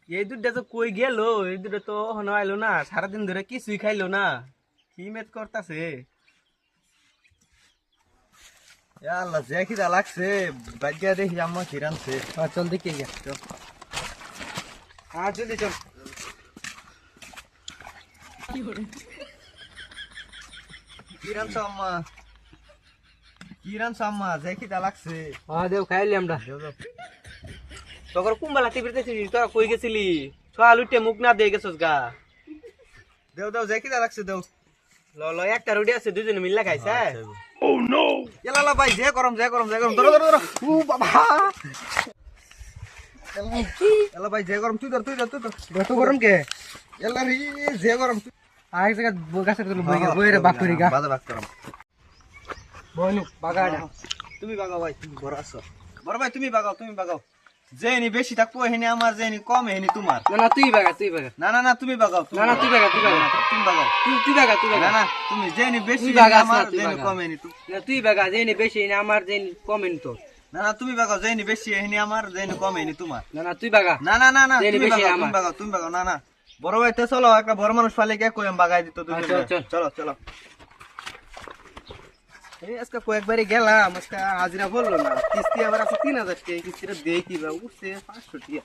এই দুধটা তো কই গেল, এই দুধটা তো হনো আইলো না, সারাদিন ধরে কিছুই খাইলো না, কি মেদ করতেছে। আল্লাহ যে খিদা লাগছে, বাজ্যা দেখি আম্মা কি রাঁধছে। চল দেখি গিয়া চল। হ্যাঁ জলদি চল। কি রাঁধছো আম্মা? কি রাঁধছো আম্মা? যে খিদা লাগছে। দেও খাইলি আমরা। দেও দাও। তোর কুম্বালা টিপিতেছিস, তোরা কই গেছিলি? সকাল উঠে মুখ না দিয়ে গেছস গা। দেও দাও, যে খিদা লাগছে দেও। ল ল একটা রুটি আছে, দুজনে মিল্লা খাইছে। ও নো। এলা ভাই যে গরম ধরো ধরো ধরো। ও বাবা। এলা ভাই যে গরম, তুই ধর এত গরম কে? এলা রে যে গরম। আরেক জায়গা গাছের তলে বইরে বাক করি গা। বাদা বাক করম। বইনু বাগাটা। তুমি বাগাও ভাই, তুমি বড় আছো। বড় ভাই তুমি বাগাও। যেনি বেশি থাকবো হেনি আমার, যেনি কম হেনি তোমার। না তুই বাগা। না তুমি বাগাও। না তুই বাগা। তুমি বাগাও। তুই বাগা। না তুমি যেনি বেশি তুই বাগাস না, আমার, তুই যেনি বাগা। কম হেনি তুমি। না তুই বাগা, যেনি বেশি না আমার, যেনি কম এনি তো। না তুমি বাগাও, যেনি বেশি হেনি আমার, যেনি কম হেনি তোমার। না তুই বাগা। না যেনি তুমি বেশি বাগাও, আমার। তুমি বাগাও। না বড় ভাই তে চলো, একটা বড় মানুষ পালে কে কইম বাগাই দিত দুজন। চলো এই আজকে কয়েকবারই গেলাম, আজকে হাজিরা বললো না। কিস্তি আবার আছে 3000 টাকা, কিস্তিটা দেই কি বা উঠছে 500 টাকা।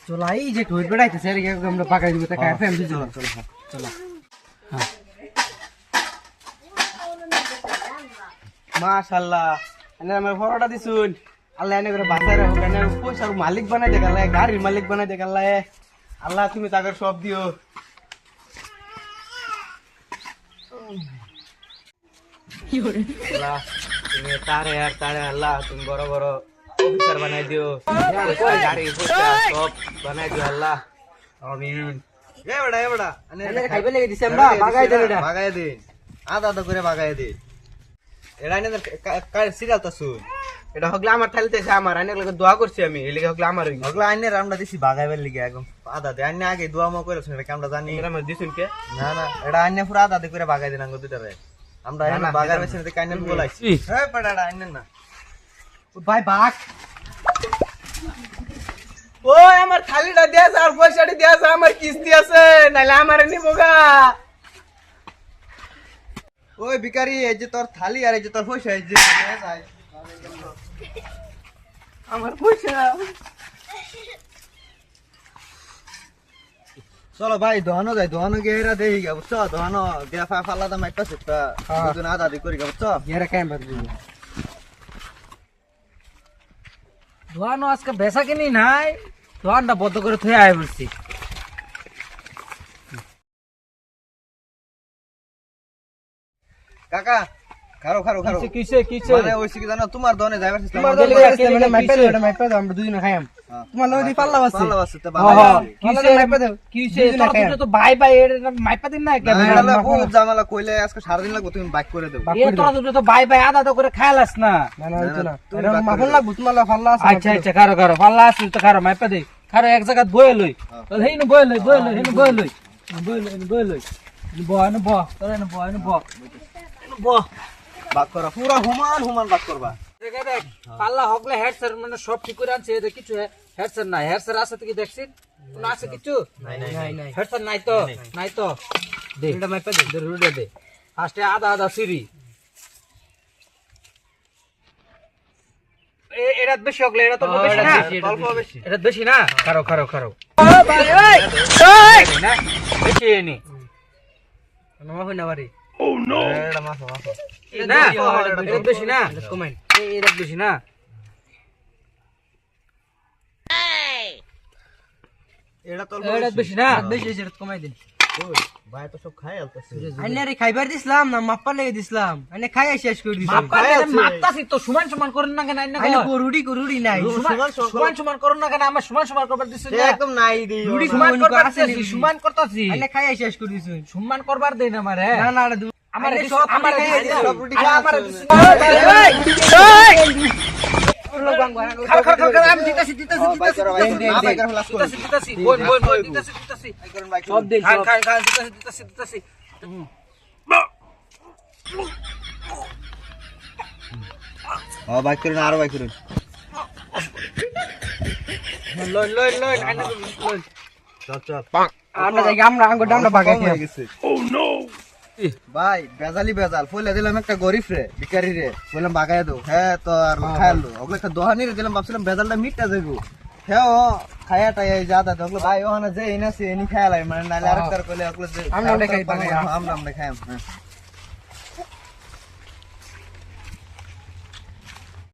চলো এই যে ঠোঁট বেড়াইতেছে, আর আমরা পাকাই দিব তা খাই ফ্যামিলি। চলো মাশাআল্লাহ, এনে আমার ফটোটা দিছুন। আল্লাহ এনে করে বাঁচায় রাখো, এনে পয়সার মালিক বানাই দে গেল, গাড়ির মালিক বানাই দে গেল। আল্লাহ তুমি তাকে সব দিও। আল্লাহ তুমি তারে আল্লাহ তুমি বড় বড় অফিসার বানাই দিও, গাড়ি পয়সা সব বানাই দিও আল্লাহ, আমিন। এ বড়া এনে খাইবে লেগে দিছে আমরা, বাগাই দেন এটা। বাগাই দে, আদা করে বাগাই দে। এরা নে কার সিরিয়াল তো শুন। এটা হগলা আমার থালিতেছে, আমার আইনে লাগে দোয়া করছি আমি, এই লাগে হগলা আমার হই। ওগুলো আইনের আমরা দিছি বাগাইবার লিগে, একদম আদা দে। আইনে আগে দোয়া মো করেছ, এটা কি আমরা জানি? এরা আমার দিছুন কে? না এটা আইনে পুরো আদা দে করে বাগাই দেন আঙ্গ দুটারে। আমরা এনে বাগার মেশিনে তে কাইনে বলাইছি। এ পড়াড়া আইনে না। ভাই বাক ওই আমার থালিটা দেয়া আর পয়সাটি দেয়া, আমার কিস্তি আছে, নাইলে আমার নিবগা। ওই ভিখারি, এই যে তোর থালি আর এই যে তোর পয়সা, এই যে আমার পয়সা। চলো ভাই দোহানো যাই, দোহানো গিয়ে এরা দেখি গে বুঝছো। দোহানো দিয়া ফালা দাম একটা সেটা দুজন আদা দি করি গে বুঝছো। এরা কেন বাদ দিল দোয়ানো আজকে বেচা কিনি নাই, দোয়ানটা বন্ধ করে থুয়ে আয় বলছি। কাকা খারো কিসে মানে ওইসি কি জানো, তোমার দোনে যাইবার সিস্টেম। তোমার দলে গেছে মানে মাইপা দাও আমরা দুজনে খাইম। তোমার লগে দি পাল্লা আছে, পাল্লা আছে তো কিসে মাইপা দাও, কিসে তোরা তো ভাই এর মাইপা দিন না কে? এটা বহুত ঝামেলা কইলে আজকে সারাদিন লাগবে, তুমি বাইক করে দেবো। এ তোরা তো ভাই আদা তো করে খাইলাস না। না হইতো না। এটা মাফন লাগবে, তোমার লগে পাল্লা আছে। আচ্ছা খারো পাল্লা আছে তো, খারো মাইপা দে। খারো এক জায়গা বয়ে লই, তাহলে হেইন বয়ে লই হেইন বয়ে লই ব তোরা না ব বাক করা পুরা হুমান বাক করবা। দেখ পাল্লা হকলে হেডসেট মানে সব ঠিক করে আনছে, এটা কিছু হেডসেট নাই। হেডসেট আছে কি দেখছিস? কোন আছে কিছু? নাই হেডসেট নাই তো দে, এটা মাইপা দে, রুডে দে। ফার্স্টে আদা সিরি এটা বেশি হকলে, এটা তো বেশি না, অল্প বেশি, এটা বেশি না। খারো ও ভাই ওই না বেশি নি নমা হই না বাড়ি। ও নো এটা মাছ না, এটা বেশি না, কমেন্ট এটা বেশি না। এটা তো এটা বেশি না, বেশি এটা কমাই দিন। ওই ভাই তো সব খাই আলতাছে। আইনারে খাইবার দিছিলাম না, মাপ্পা লেগে দিছিলাম। আইনে খাই শেষ করে দিছি। মাপতাছি তো সমান করেন না কেন? আইনা আইনা রুডি নাই, সমান করেন না কেন? আমার সমান করবার দিছেন না, একদম নাই দি রুডি সমান করবার দিছি, সমান করতাছি। আইনে খাই শেষ করে দিছেন, সমান করবার দেন আমারে। না আমার আমার সব রুটি আমার আমি দিতাছি সব দিন খান দিতাছি বাইক করুন আরো বাইক করুন লই লই লই আইনা লই চল চল আমরা যাই আমরা আঙ্গুর ডামটা বাগাই হয়ে গেছে ভাই বেজালি বেজাল ফলে দিলাম একটা গরিব রে ভিখারি রে বললাম বাগাই দাও হ্যাঁ তো আর খাইলো ওগুলো একটা দোহানি রে দিলাম ভাবছিলাম বেজালটা মিটটা যাবো হ্যাঁ ও খায়া টাই যাতা দেখলো ভাই ওখানে যে এনে সে এনি খাইলাই মানে নালে আরেকটার কইলে ওগুলো যে আমরা খাই আমরা খাইম হ্যাঁ